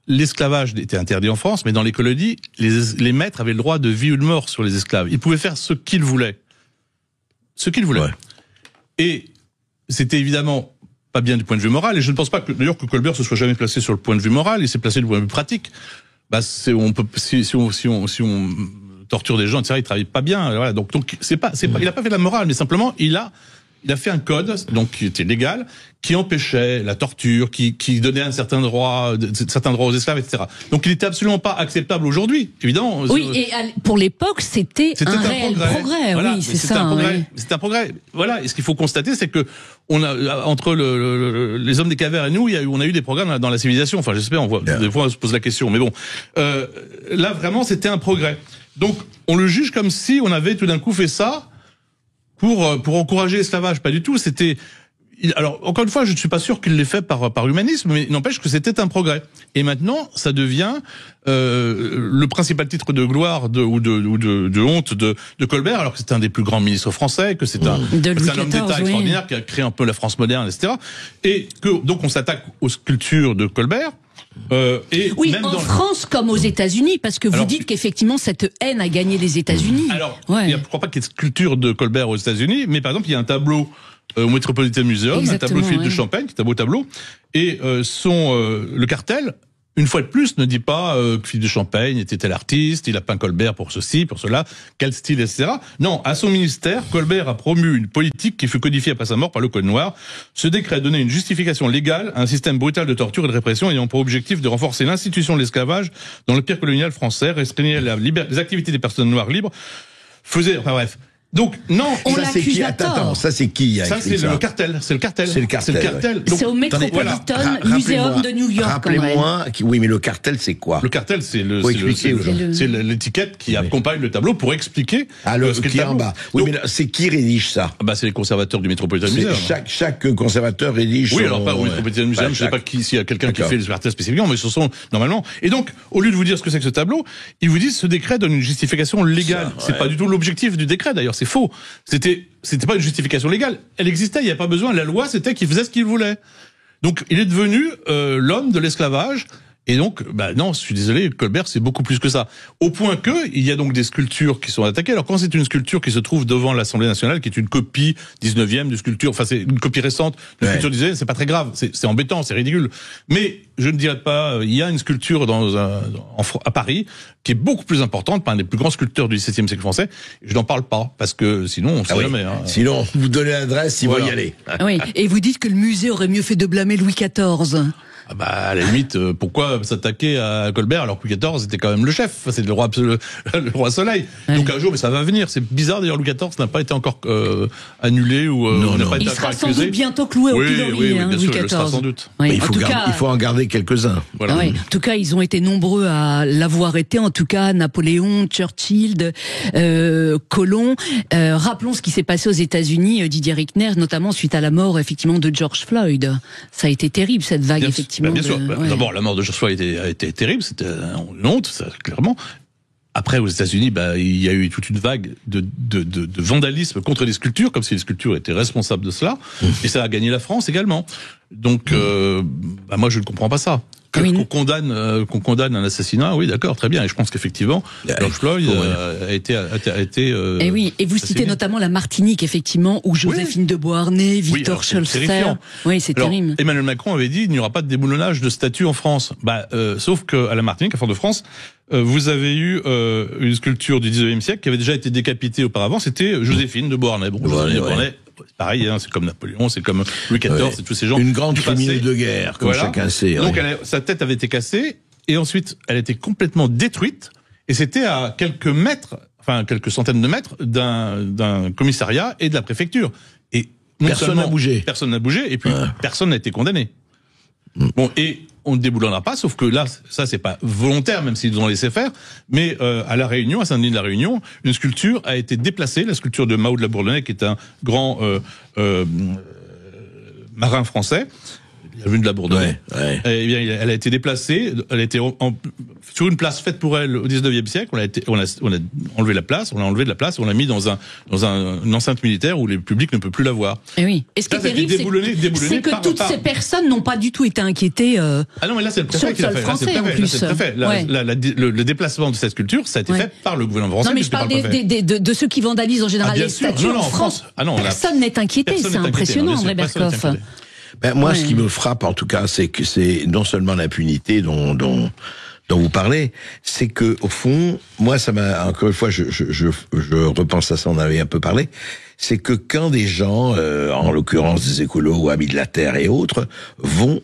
[SPEAKER 4] l'esclavage était interdit en France, mais dans les colonies, les maîtres avaient le droit de vie ou de mort sur les esclaves. Ils pouvaient faire ce qu'ils voulaient. Ce qu'ils voulaient. Ouais. Et c'était évidemment pas bien du point de vue moral, et je ne pense pas que, d'ailleurs, que Colbert se soit jamais placé sur le point de vue moral, il s'est placé du point de vue pratique. Bah, si on torture des gens, etc., il travaille pas bien, voilà. Donc, il a pas fait de la morale, mais simplement, il a fait un code, donc, qui était légal, qui empêchait la torture, qui donnait un certain droit aux esclaves, etc. Donc, il était absolument pas acceptable aujourd'hui, évidemment.
[SPEAKER 1] Oui, et pour l'époque, c'était un réel progrès.
[SPEAKER 4] Voilà,
[SPEAKER 1] oui, c'est ça.
[SPEAKER 4] C'est un progrès. Voilà. Et ce qu'il faut constater, c'est que entre les hommes des cavernes et nous, on a eu des progrès dans la civilisation. Enfin, j'espère, des fois, on se pose la question. Mais bon, là, vraiment, c'était un progrès. Donc, on le juge comme si on avait tout d'un coup fait ça pour encourager l'esclavage. Pas du tout. Alors, encore une fois, je ne suis pas sûr qu'il l'ait fait par humanisme, mais n'empêche que c'était un progrès. Et maintenant, ça devient le principal titre de gloire ou de honte de Colbert, alors que c'est un des plus grands ministres français, que c'est un homme d'État extraordinaire qui a créé un peu la France moderne, etc. Et que donc on s'attaque aux sculptures de Colbert.
[SPEAKER 1] Oui, même en France comme aux États-Unis, parce que vous dites qu'effectivement cette haine a gagné les États-Unis.
[SPEAKER 4] Alors, je ne crois pas qu'il y ait de sculpture de Colbert aux États-Unis, mais par exemple, il y a un tableau au Metropolitan Museum, un tableau de Philippe de Champagne, qui est un beau tableau, et le cartel, une fois de plus, ne dit pas que Philippe de Champagne était tel artiste, il a peint Colbert pour ceci, pour cela, quel style, etc. Non, à son ministère, Colbert a promu une politique qui fut codifiée après sa mort par le Code noir. Ce décret donnait une justification légale à un système brutal de torture et de répression ayant pour objectif de renforcer l'institution de l'esclavage dans le pire colonial français, restreignait les activités des personnes noires libres, enfin bref. Donc, non,
[SPEAKER 1] ça c'est qui? Attends,
[SPEAKER 2] ça c'est qui?
[SPEAKER 4] Ça c'est le cartel, c'est le cartel.
[SPEAKER 2] C'est le cartel.
[SPEAKER 1] C'est au Metropolitan Museum de New York.
[SPEAKER 2] Rappelez-moi, oui, mais le cartel c'est quoi?
[SPEAKER 4] Le cartel c'est l'étiquette qui accompagne le tableau pour expliquer
[SPEAKER 2] ce qu'est le tableau. En bas. Oui, mais c'est qui rédige ça?
[SPEAKER 4] Bah c'est les conservateurs du Metropolitan Museum.
[SPEAKER 2] Chaque conservateur rédige.
[SPEAKER 4] Oui, alors pas au Metropolitan Museum, je sais pas s'il y a quelqu'un qui fait le cartel spécifiquement, mais ce sont normalement. Et donc, au lieu de vous dire ce que c'est que ce tableau, ils vous disent ce décret donne une justification légale. C'est pas du tout l'objectif du décret d'ailleurs. C'est faux. C'était pas une justification légale. Elle existait, il n'y a pas besoin. La loi, c'était qu'il faisait ce qu'il voulait. Donc, il est devenu l'homme de l'esclavage. Et donc, non, je suis désolé, Colbert, c'est beaucoup plus que ça. Au point que, il y a donc des sculptures qui sont attaquées. Alors, quand c'est une sculpture qui se trouve devant l'Assemblée nationale, qui est une copie 19e de sculpture, enfin, c'est une copie récente de sculpture 19e, c'est pas très grave. C'est embêtant, c'est ridicule. Mais, je ne dirais pas, il y a une sculpture à Paris, qui est beaucoup plus importante, par un des plus grands sculpteurs du XVIIe siècle français. Je n'en parle pas, parce que sinon, on sait jamais, hein.
[SPEAKER 2] Sinon, vous donnez l'adresse, il va y aller.
[SPEAKER 1] Oui. Et vous dites que le musée aurait mieux fait de blâmer Louis XIV.
[SPEAKER 4] À la limite, pourquoi s'attaquer à Colbert alors que Louis XIV était quand même le chef, c'est le roi Soleil. Ouais. Donc un jour, mais ça va venir. C'est bizarre d'ailleurs, Louis XIV n'a pas été encore annulé ou n'a pas été
[SPEAKER 1] il sera sans doute bientôt cloué au pilori.
[SPEAKER 4] Oui, bien
[SPEAKER 1] Louis
[SPEAKER 4] sûr,
[SPEAKER 1] XIV.
[SPEAKER 4] il le sera sans doute.
[SPEAKER 2] Oui, il faut en garder quelques-uns.
[SPEAKER 1] Voilà. En tout cas, ils ont été nombreux à l'avoir été. En tout cas, Napoléon, Churchill, Colomb. Rappelons ce qui s'est passé aux États-Unis, Didier Rickner, notamment suite à la mort effectivement de George Floyd. Ça a été terrible cette vague effectivement.
[SPEAKER 4] Bien sûr. D'abord, la mort de George Floyd a été terrible, c'était une honte, ça, clairement. Après, aux États-Unis, il y a eu toute une vague de vandalisme contre les sculptures, comme si les sculptures étaient responsables de cela, et ça a gagné la France également. Donc, moi, je ne comprends pas ça. Qu'on condamne un assassinat, oui, d'accord, très bien. Et je pense qu'effectivement, George Floyd a été.
[SPEAKER 1] Et oui, et vous citez notamment la Martinique, effectivement, où Joséphine de Beauharnais, Victor Scholzer. Oui, c'est terrible.
[SPEAKER 4] Emmanuel Macron avait dit il n'y aura pas de déboulonnage de statues en France. Sauf qu'à la Martinique, à Fort-de-France, vous avez eu une sculpture du 19e siècle qui avait déjà été décapitée auparavant. C'était Joséphine de Beauharnais. Bon, Joséphine de Beauharnais. C'est pareil, hein, c'est comme Napoléon, c'est comme Louis XIV, c'est tous ces gens.
[SPEAKER 2] Une grande criminelle de guerre, comme chacun sait.
[SPEAKER 4] Donc sa tête avait été cassée, et ensuite elle était complètement détruite, et c'était à quelques centaines de mètres d'un commissariat et de la préfecture. Et
[SPEAKER 2] personne n'a bougé.
[SPEAKER 4] Personne n'a bougé, et puis personne n'a été condamné. Bon, et on ne déboulonnera pas, sauf que là, ça c'est pas volontaire, même s'ils ont laissé faire, mais à La Réunion, à Saint-Denis de la Réunion, une sculpture a été déplacée, la sculpture de Mao de la Bourdonnais, qui est un grand marin français, l'avenue de la Bourdonnais.
[SPEAKER 2] Ouais.
[SPEAKER 4] Eh bien, elle a été déplacée. Elle a été sur une place faite pour elle au 19e siècle. On a enlevé la place. On l'a enlevé de la place. On l'a mis dans une enceinte militaire où le public ne peut plus la voir.
[SPEAKER 1] Et oui. Et ce qui est terrible, c'est que toutes ces personnes n'ont pas du tout été inquiétées.
[SPEAKER 4] Ah non, mais là, c'est le préfet qui l'a fait.
[SPEAKER 1] Français, en plus.
[SPEAKER 4] Le déplacement de cette sculpture, ça a été fait par le gouvernement français.
[SPEAKER 1] Non, mais je parle de ceux qui vandalisent en général les statues en France. Personne n'est inquiété. C'est impressionnant, André Berkoff.
[SPEAKER 2] Ben, moi, ce qui me frappe, en tout cas, c'est que c'est non seulement l'impunité dont vous parlez, c'est que au fond, moi, ça m'a encore une fois, je repense à ça, on avait un peu parlé. C'est que quand des gens, en l'occurrence des écolos ou amis de la terre et autres,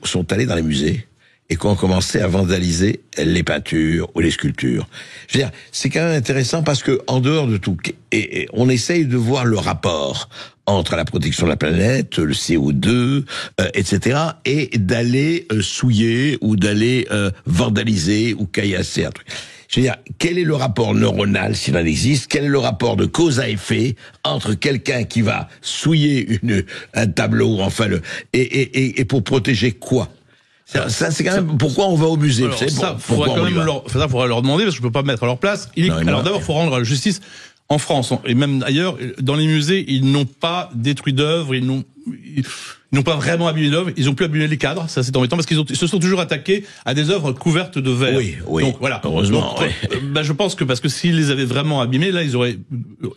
[SPEAKER 2] sont allés dans les musées et qui ont commencé à vandaliser les peintures ou les sculptures. Je veux dire, c'est quand même intéressant parce que en dehors de tout, et on essaye de voir le rapport entre la protection de la planète, le CO2, etc., et d'aller souiller ou d'aller vandaliser ou caillasser un truc. Je veux dire, quel est le rapport neuronal, s'il en existe? Quel est le rapport de cause à effet entre quelqu'un qui va souiller un tableau, enfin et pour protéger quoi? Ça c'est quand même pourquoi on va au musée.
[SPEAKER 4] Alors, ça, faudrait leur demander parce que je peux pas me mettre à leur place. Alors d'abord, faut rendre la justice. En France et même ailleurs, dans les musées, ils n'ont pas détruit d'œuvres, ils n'ont pas vraiment abîmé d'œuvres, ils ont pu abîmer les cadres, ça c'est embêtant parce qu'ils se sont toujours attaqués à des œuvres couvertes de verre.
[SPEAKER 2] Oui.
[SPEAKER 4] Donc voilà.
[SPEAKER 2] Heureusement.
[SPEAKER 4] Je pense que parce que s'ils les avaient vraiment abîmés, là ils auraient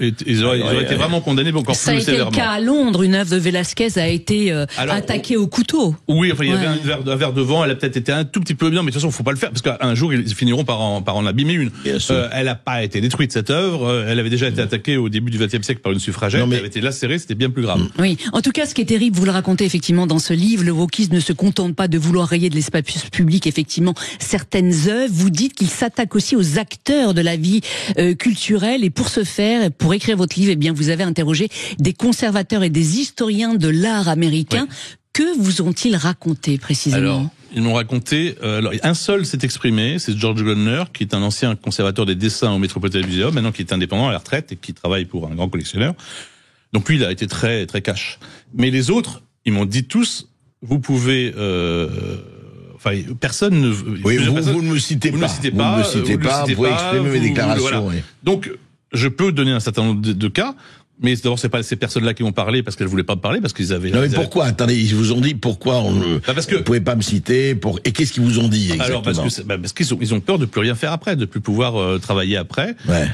[SPEAKER 4] été vraiment condamnés encore
[SPEAKER 1] ça
[SPEAKER 4] plus sévèrement.
[SPEAKER 1] Ça a été le cas à Londres, une œuvre de Velasquez a été attaquée au couteau.
[SPEAKER 4] Oui, enfin il y avait un verre devant, elle a peut-être été un tout petit peu bien, mais de toute façon faut pas le faire parce qu'un jour ils finiront par en abîmer une. Elle n'a pas été détruite cette œuvre, elle avait déjà été attaquée au début du XXe siècle par une suffragette, elle avait été lacérée, c'était bien plus grave.
[SPEAKER 1] Oui, en tout cas ce qui est terrible, vous le racontez effectivement dans ce livre, le wokisme ne se contente pas de vouloir rayer de l'espace public effectivement certaines œuvres, vous dites qu'il s'attaque aussi aux acteurs de la vie culturelle et pour ce faire, pour écrire votre livre, eh bien vous avez interrogé des conservateurs et des historiens de l'art américain. Oui. Que vous ont-ils raconté précisément?
[SPEAKER 4] Alors, ils m'ont raconté, un seul s'est exprimé, c'est George Gardner, qui est un ancien conservateur des dessins au Metropolitan Museum, maintenant qui est indépendant à la retraite et qui travaille pour un grand collectionneur. Donc lui, il a été très, très cash. Mais les autres, ils m'ont dit tous, vous pouvez, personne ne...
[SPEAKER 2] Oui, vous ne me citez pas. Vous pouvez exprimer mes déclarations. Voilà. Oui.
[SPEAKER 4] Donc, je peux donner un certain nombre de cas, mais d'abord c'est pas ces personnes-là qui ont parlé parce qu'elles voulaient pas me parler parce qu'ils avaient.
[SPEAKER 2] Non mais pourquoi? Attendez, ils vous ont dit pourquoi parce que vous pouvez pas me citer et qu'est-ce qu'ils vous ont dit exactement?
[SPEAKER 4] Alors parce qu'ils ont peur de plus rien faire après, de plus pouvoir travailler après.
[SPEAKER 2] Ouais.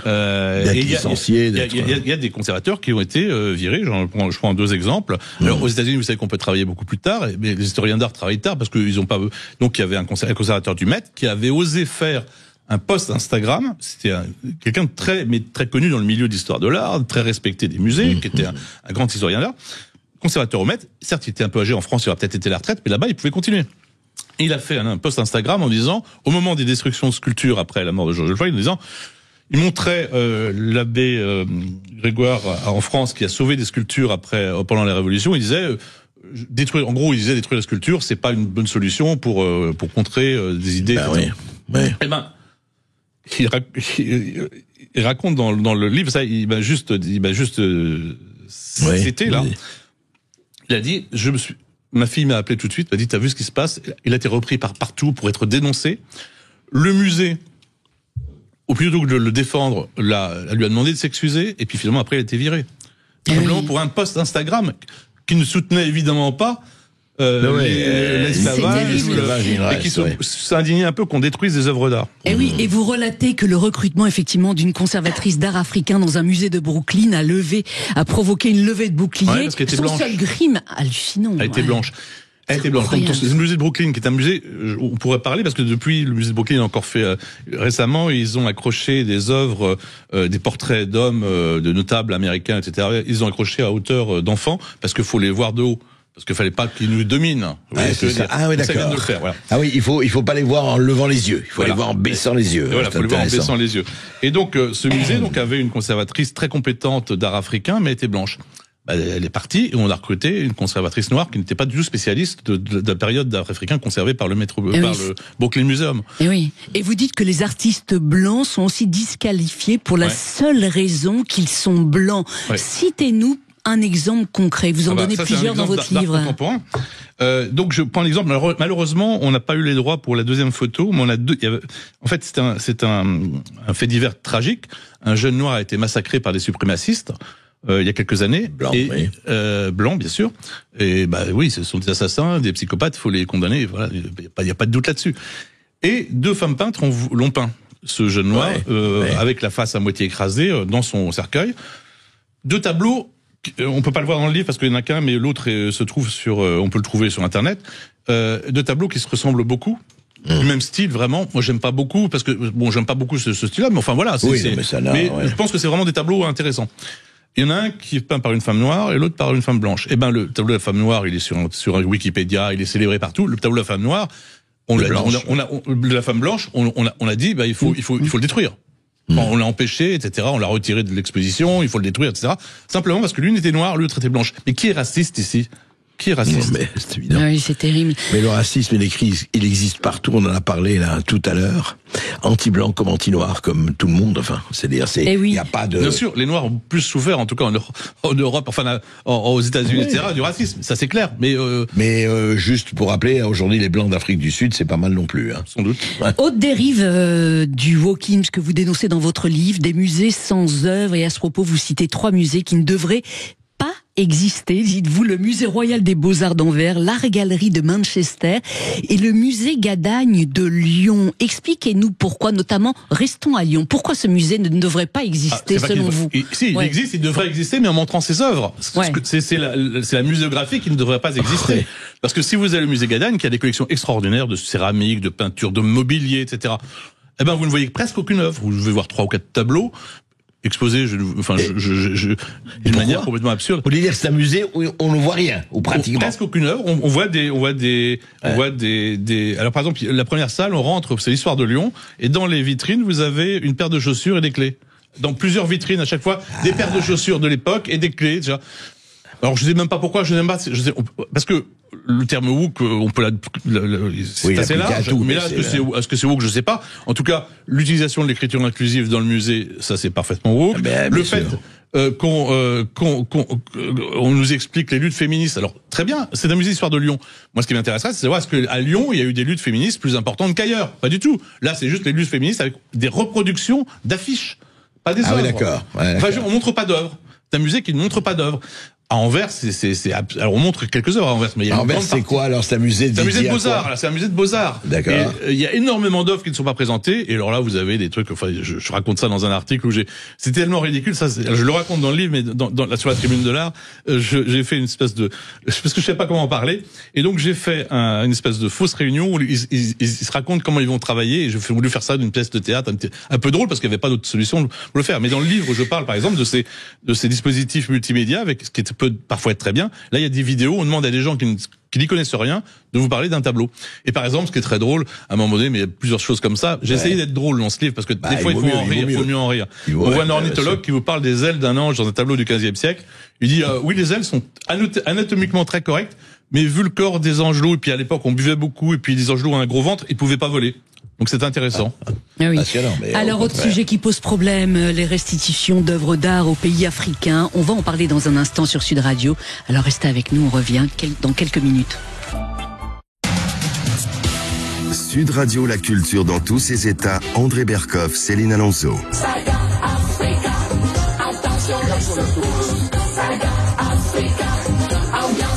[SPEAKER 2] D'être licenciés.
[SPEAKER 4] Il y a des conservateurs qui ont été virés. Je prends deux exemples. Alors aux États-Unis, vous savez qu'on peut travailler beaucoup plus tard, mais les historiens d'art travaillent tard parce qu'ils ont pas. Donc il y avait un conservateur du Met qui avait osé faire un post Instagram, c'était quelqu'un de très connu dans le milieu d'histoire de l'art, très respecté des musées, qui était un grand historien d'art, conservateur au Met. Certes, il était un peu âgé en France, il aurait peut-être été à la retraite, mais là-bas, il pouvait continuer. Et il a fait un post Instagram en disant, au moment des destructions de sculptures après la mort de George Floyd, en disant, il montrait l'abbé Grégoire en France qui a sauvé des sculptures pendant la Révolution. Il disait détruire la sculpture, c'est pas une bonne solution pour contrer des idées. Eh ben, il raconte dans le livre ça, il m'a juste cité là. Il a dit ma fille m'a appelé tout de suite, m'a dit t'as vu ce qui se passe? Il a été repris partout pour être dénoncé. Le musée, au plutôt que de le défendre, lui a demandé de s'excuser et puis finalement après il a été viré. Simplement pour un post Instagram qui ne soutenait évidemment pas l'esclavage et qui s'indignait un peu qu'on détruise des œuvres d'art.
[SPEAKER 1] Et oui, et vous relatez que le recrutement effectivement d'une conservatrice d'art africain dans un musée de Brooklyn a provoqué une levée de boucliers. Son seul crime hallucinant.
[SPEAKER 4] Elle était blanche. Elle était blanche. Le musée de Brooklyn, qui est un musée, on pourrait parler parce que depuis le musée de Brooklyn a encore fait récemment, ils ont accroché des œuvres, des portraits d'hommes, de notables américains, etc. Ils ont accroché à hauteur d'enfants parce qu'il faut les voir de haut. Parce qu'il fallait pas qu'ils nous dominent.
[SPEAKER 2] Ah oui, d'accord.
[SPEAKER 4] Voilà.
[SPEAKER 2] Ah oui, il faut pas les voir en levant les yeux. Il faut les voir en baissant les yeux.
[SPEAKER 4] Voilà, il faut les voir en baissant les yeux. Et donc, ce musée, avait une conservatrice très compétente d'art africain, mais elle était blanche. Elle est partie et on a recruté une conservatrice noire qui n'était pas du tout spécialiste de la période d'art africain conservée par le Brooklyn Museum.
[SPEAKER 1] Et oui. Et vous dites que les artistes blancs sont aussi disqualifiés pour la seule raison qu'ils sont blancs. Ouais. Citez-nous un exemple concret. Vous en donnez plusieurs dans votre livre.
[SPEAKER 4] Donc je prends l'exemple. Malheureusement, on n'a pas eu les droits pour la deuxième photo, mais on a deux. En fait, c'est un fait divers tragique. Un jeune noir a été massacré par des suprémacistes. Il y a quelques années, blancs bien sûr, et oui, ce sont des assassins, des psychopathes, faut les condamner. Voilà, il y a pas de doute là-dessus. Et deux femmes peintres l'ont peint ce jeune noir avec la face à moitié écrasée dans son cercueil. Deux tableaux, on peut pas le voir dans le livre parce qu'il y en a qu'un, mais l'autre se trouve on peut le trouver sur Internet. Deux tableaux qui se ressemblent beaucoup. Du même style, vraiment. Moi, j'aime pas beaucoup parce que j'aime pas beaucoup ce style-là, mais enfin voilà. Mais je pense que c'est vraiment des tableaux intéressants. Il y en a un qui est peint par une femme noire et l'autre par une femme blanche. Eh ben, le tableau de la femme noire, il est sur Wikipédia, il est célébré partout. Le tableau de la femme noire, de la femme blanche, on a dit, il faut le détruire. On l'a empêché, etc. On l'a retiré de l'exposition, il faut le détruire, etc. Simplement parce que l'une était noire, l'autre était blanche. Mais qui est raciste ici? Qui est raciste?
[SPEAKER 2] Non, mais c'est évident.
[SPEAKER 1] Oui, c'est terrible.
[SPEAKER 2] Mais le racisme, il existe partout. On en a parlé là tout à l'heure. Anti-blanc comme anti-noir, comme tout le monde. Enfin, c'est-à-dire, il y a pas de.
[SPEAKER 4] Bien sûr, les Noirs ont plus souffert, en tout cas en Europe, enfin aux États-Unis, etc. Du racisme. Ça c'est clair. Mais
[SPEAKER 2] juste pour rappeler, aujourd'hui, les blancs d'Afrique du Sud, c'est pas mal non plus. Hein.
[SPEAKER 4] Sans doute.
[SPEAKER 1] Ouais. Haute dérive du wokisme que vous dénoncez dans votre livre, des musées sans œuvre. Et à ce propos, vous citez 3 musées qui ne devraient pas exister, dites-vous, le musée royal des Beaux-Arts d'Anvers, l'Art Galerie de Manchester et le musée Gadagne de Lyon. Expliquez-nous pourquoi, notamment, restons à Lyon. Pourquoi ce musée ne devrait pas exister selon vous?
[SPEAKER 4] Si, il existe, il devrait exister, mais en montrant ses œuvres. C'est la muséographie qui ne devrait pas exister. Parce que si vous allez au musée Gadagne, qui a des collections extraordinaires de céramique, de peinture, de mobilier, etc., eh ben, vous ne voyez presque aucune œuvre. Vous devez voir 3 ou 4 tableaux exposé, d'une manière complètement absurde.
[SPEAKER 2] Vous voulez dire que c'est un musée où on ne voit rien, ou pratiquement.
[SPEAKER 4] Presque aucune œuvre. On voit des. Alors par exemple, la première salle, on rentre, c'est l'histoire de Lyon, et dans les vitrines, vous avez une paire de chaussures et des clés. Dans plusieurs vitrines à chaque fois, des paires de chaussures de l'époque et des clés. Déjà. Alors je sais même pas pourquoi, parce que le terme woke, on peut c'est assez large. Mais là, est-ce que c'est woke, je sais pas. En tout cas, l'utilisation de l'écriture inclusive dans le musée, ça c'est parfaitement woke. Le fait qu'on nous explique les luttes féministes. Alors très bien, c'est un musée d'histoire de Lyon. Moi, ce qui m'intéresserait, c'est de savoir est-ce qu'à Lyon, il y a eu des luttes féministes plus importantes qu'ailleurs. Pas du tout. Là, c'est juste les luttes féministes avec des reproductions d'affiches, pas des œuvres.
[SPEAKER 2] Ah oui, d'accord.
[SPEAKER 4] Enfin, on montre pas d'œuvres. C'est un musée qui ne montre pas d'œuvres. À Anvers, alors on montre quelques œuvres à Anvers, mais il y a
[SPEAKER 2] Anvers, c'est quoi alors? C'est un musée
[SPEAKER 4] de Beaux-Arts. C'est un musée de Beaux-Arts.
[SPEAKER 2] D'accord.
[SPEAKER 4] Il y a énormément d'œuvres qui ne sont pas présentées. Et alors là, vous avez des trucs. Enfin, je raconte ça dans un article où c'est tellement ridicule. Ça, je le raconte dans le livre, mais là, sur la Tribune de l'Art, j'ai fait une espèce de, parce que je sais pas comment en parler. Et donc j'ai fait une espèce de fausse réunion où ils se racontent comment ils vont travailler. Et j'ai voulu faire ça d'une pièce de théâtre un peu drôle parce qu'il n'y avait pas d'autre solution pour le faire. Mais dans le livre, je parle par exemple de ces dispositifs multimédia avec ce qui peut parfois être très bien. Là, il y a des vidéos, on demande à des gens qui n'y connaissent rien de vous parler d'un tableau. Et par exemple, ce qui est très drôle, à un moment donné, mais il y a plusieurs choses comme ça, j'ai essayé d'être drôle dans ce livre, parce que des fois, il faut mieux en rire. On voit un ornithologue qui vous parle des ailes d'un ange dans un tableau du XVe siècle. Il dit, oui, les ailes sont anatomiquement très correctes, mais vu le corps des angelots, et puis à l'époque, on buvait beaucoup, et puis les angelots ont un gros ventre, ils pouvaient pas voler. Donc c'est intéressant.
[SPEAKER 1] Ah oui. Alors autre sujet qui pose problème, les restitutions d'œuvres d'art aux pays africains. On va en parler dans un instant sur Sud Radio. Alors restez avec nous, on revient dans quelques minutes.
[SPEAKER 3] Sud Radio, la culture dans tous ses états. André Berkoff, Céline Alonso.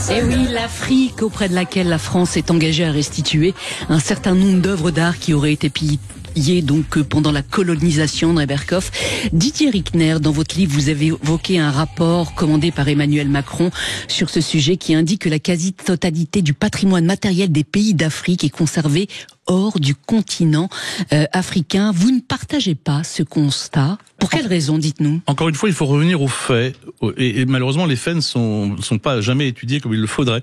[SPEAKER 1] Et oui, l'Afrique, auprès de laquelle la France est engagée à restituer un certain nombre d'œuvres d'art qui auraient été pillées donc pendant la colonisation, André Berkoff. Didier Rickner, dans votre livre, vous avez évoqué un rapport commandé par Emmanuel Macron sur ce sujet qui indique que la quasi-totalité du patrimoine matériel des pays d'Afrique est conservée hors du continent africain. Vous ne partagez pas ce constat. Pour quelle raison, dites-nous?
[SPEAKER 4] Encore une fois, il faut revenir aux faits. Et malheureusement, les faits ne sont pas jamais étudiés comme il le faudrait.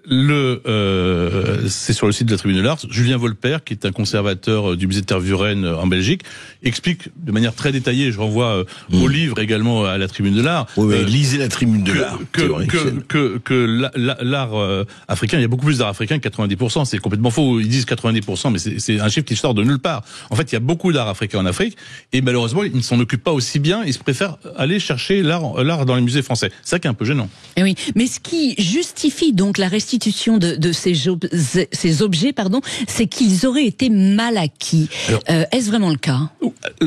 [SPEAKER 4] c'est sur le site de la Tribune de l'Art. Julien Volpert, qui est un conservateur du musée de Tervuren en Belgique, explique de manière très détaillée, je renvoie au livre également à la Tribune de l'Art.
[SPEAKER 2] Oui, lisez la Tribune de l'Art.
[SPEAKER 4] Que l'art africain, il y a beaucoup plus d'art africain que 90%. C'est complètement faux. Ils disent 90%, mais c'est un chiffre qui sort de nulle part. En fait, il y a beaucoup d'art africain en Afrique, et malheureusement, ils ne s'en occupent pas aussi bien. Ils se préfèrent aller chercher l'art dans les musées français. C'est ça qui est un peu gênant.
[SPEAKER 1] Et oui, mais ce qui justifie donc la restitution de ces objets, c'est qu'ils auraient été mal acquis. Est-ce vraiment le cas?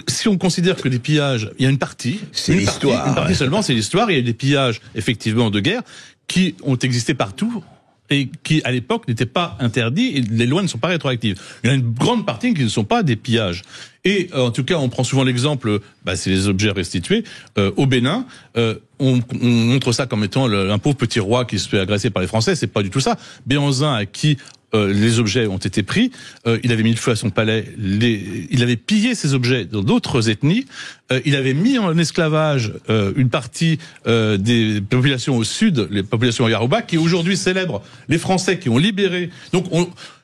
[SPEAKER 4] Si on considère que les pillages, il y a une partie,
[SPEAKER 2] c'est l'histoire.
[SPEAKER 4] Une partie seulement, c'est l'histoire. Il y a des pillages, effectivement, de guerre qui ont existé partout et qui, à l'époque, n'étaient pas interdits, et les lois ne sont pas rétroactives. Il y a une grande partie qui ne sont pas des pillages. Et en tout cas, on prend souvent l'exemple, c'est les objets restitués. Au Bénin, on montre ça comme étant un pauvre petit roi qui se fait agresser par les Français. C'est pas du tout ça. Béhanzin, à qui les objets ont été pris, il avait mis le feu à son palais, il avait pillé ces objets dans d'autres ethnies, il avait mis en esclavage une partie des populations au sud, les populations Yaruba, qui aujourd'hui célèbrent les Français qui ont libéré. Donc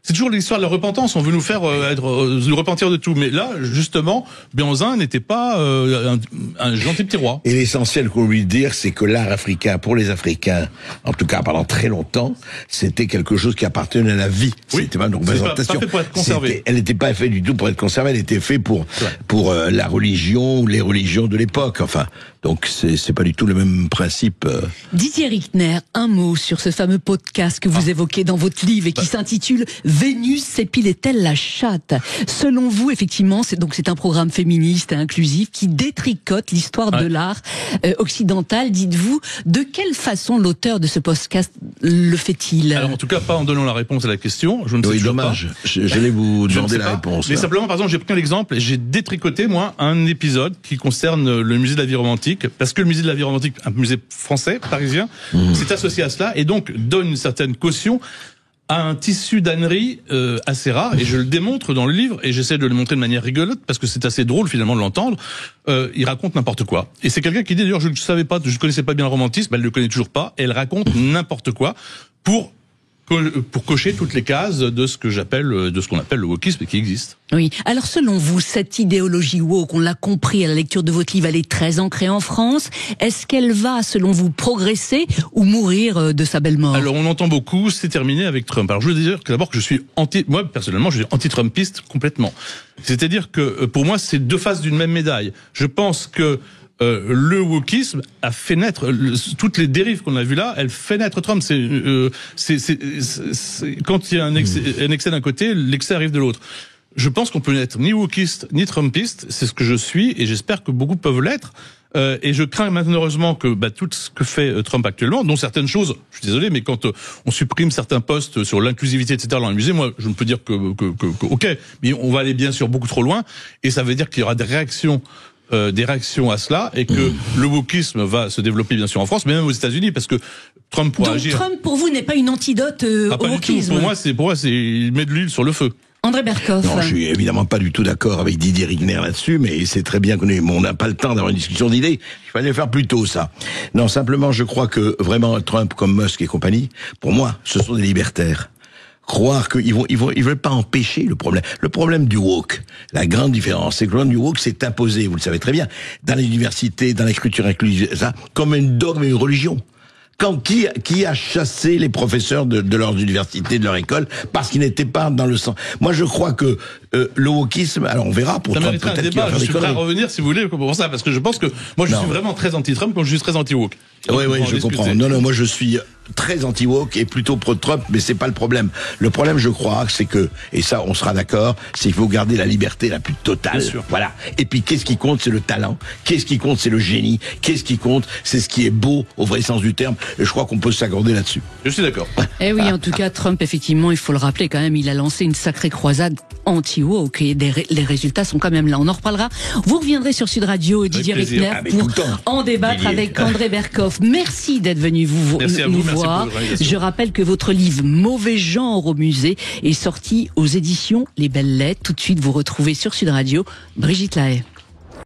[SPEAKER 4] c'est toujours l'histoire de la repentance. On veut nous faire nous repentir de tout. Mais là, justement, Béhanzin n'était pas un gentil petit roi.
[SPEAKER 2] Et l'essentiel qu'on lui dire, c'est que l'art africain, pour les Africains, en tout cas pendant très longtemps, c'était quelque chose qui appartenait à la vie.
[SPEAKER 4] Oui,
[SPEAKER 2] c'était pas une représentation.
[SPEAKER 4] Pas fait pour être conservé.
[SPEAKER 2] Elle n'était pas faite du tout pour être conservée. Elle était faite pour la religion ou les religions de l'époque. Enfin, donc c'est pas du tout le même principe.
[SPEAKER 1] Didier Rickner, un mot sur ce fameux podcast que vous évoquez dans votre livre et qui s'intitule Vénus s'épilait-elle la chatte? Selon vous, effectivement, c'est un programme féministe et inclusif qui détricote l'histoire de l'art occidental. Dites-vous, de quelle façon l'auteur de ce podcast le fait-il?
[SPEAKER 4] Alors, en tout cas, pas en donnant la réponse à la question. Je ne sais
[SPEAKER 2] dommage.
[SPEAKER 4] Pas.
[SPEAKER 2] J'allais vous demander la réponse.
[SPEAKER 4] Mais simplement, par exemple, j'ai pris l'exemple et j'ai détricoté, moi, un épisode qui concerne le musée de la vie romantique, parce que le musée de la vie romantique, un musée français, parisien, s'est associé à cela et donc donne une certaine caution à un tissu d'ânerie assez rare, et je le démontre dans le livre, et j'essaie de le montrer de manière rigolote, parce que c'est assez drôle finalement de l'entendre. Il raconte n'importe quoi. Et c'est quelqu'un qui dit, d'ailleurs, je ne savais pas, je connaissais pas bien le romantisme, elle le connaît toujours pas, et elle raconte n'importe quoi pour cocher toutes les cases de ce qu'on appelle le wokisme qui existe.
[SPEAKER 1] Oui. Alors, selon vous, cette idéologie woke, on l'a compris à la lecture de votre livre, elle est très ancrée en France. Est-ce qu'elle va, selon vous, progresser ou mourir de sa belle mort?
[SPEAKER 4] Alors, on entend beaucoup, c'est terminé avec Trump. Alors, je veux dire que d'abord que moi, personnellement, je suis anti-trumpiste complètement. C'est-à-dire que, pour moi, c'est deux faces d'une même médaille. Je pense que le wokisme a fait naître toutes les dérives qu'on a vues là. Elle fait naître Trump. Quand il y a un excès d'un côté, l'excès arrive de l'autre. Je pense qu'on peut n'être ni wokiste ni trumpiste. C'est ce que je suis, et j'espère que beaucoup peuvent l'être. Et je crains malheureusement que tout ce que fait Trump actuellement, dont certaines choses, je suis désolé, mais quand on supprime certains postes sur l'inclusivité, etc. dans les musées, moi, je ne peux dire que ok, mais on va aller bien sûr beaucoup trop loin, et ça veut dire qu'il y aura des réactions à cela, et que le wokisme va se développer bien sûr en France, mais même aux États-Unis, parce que Trump pourra agir.
[SPEAKER 1] Donc Trump, pour vous, n'est pas une antidote au wokisme?
[SPEAKER 4] Pour moi, il met de l'huile sur le feu.
[SPEAKER 1] André Berkoff.
[SPEAKER 2] Non, je suis évidemment pas du tout d'accord avec Didier Rickner là-dessus, mais c'est très bien qu'on n'a pas le temps d'avoir une discussion d'idées. Il fallait faire plus tôt, ça. Non, simplement, je crois que vraiment Trump, comme Musk et compagnie, pour moi, ce sont des libertaires. Croire qu'ils veulent pas empêcher le problème. Le problème du woke, la grande différence, c'est que le problème du woke s'est imposé, vous le savez très bien, dans les universités, dans l'écriture inclusive, ça, comme un dogme et une religion. Qui a chassé les professeurs de leurs universités, de leur école, parce qu'ils n'étaient pas dans le sang. Moi, je crois que le wokisme, alors on verra pour Trump, peut-être qu'il va faire des conneries. Je suis prêt
[SPEAKER 4] à revenir, si vous voulez, pour ça, parce que je pense que moi, je suis vraiment très anti-Trump, comme je suis très anti-woke.
[SPEAKER 2] Oui, je comprends. Non, moi, je suis très anti-woke et plutôt pro-Trump, mais c'est pas le problème. Le problème, je crois, c'est que, et ça, on sera d'accord, c'est qu'il faut garder la liberté la plus totale.
[SPEAKER 4] Bien sûr.
[SPEAKER 2] Voilà. Et puis, qu'est-ce qui compte, c'est le talent. Qu'est-ce qui compte, c'est le génie. Qu'est-ce qui compte, c'est ce qui est beau, au vrai sens du terme. Et je crois qu'on peut s'accorder là-dessus.
[SPEAKER 4] Je suis d'accord.
[SPEAKER 1] Eh oui, en tout cas, Trump, effectivement, il faut le rappeler quand même, il a lancé une sacrée croisade anti-woke, et les résultats sont quand même là. On en reparlera. Vous reviendrez sur Sud Radio, Didier Rickner, pour en débattre avec André Berkoff. Merci d'être venu nous voir. Je rappelle que votre livre Mauvais genre au musée est sorti aux éditions Les Belles Lettres. Tout de suite, vous retrouvez sur Sud Radio Brigitte Lahaye.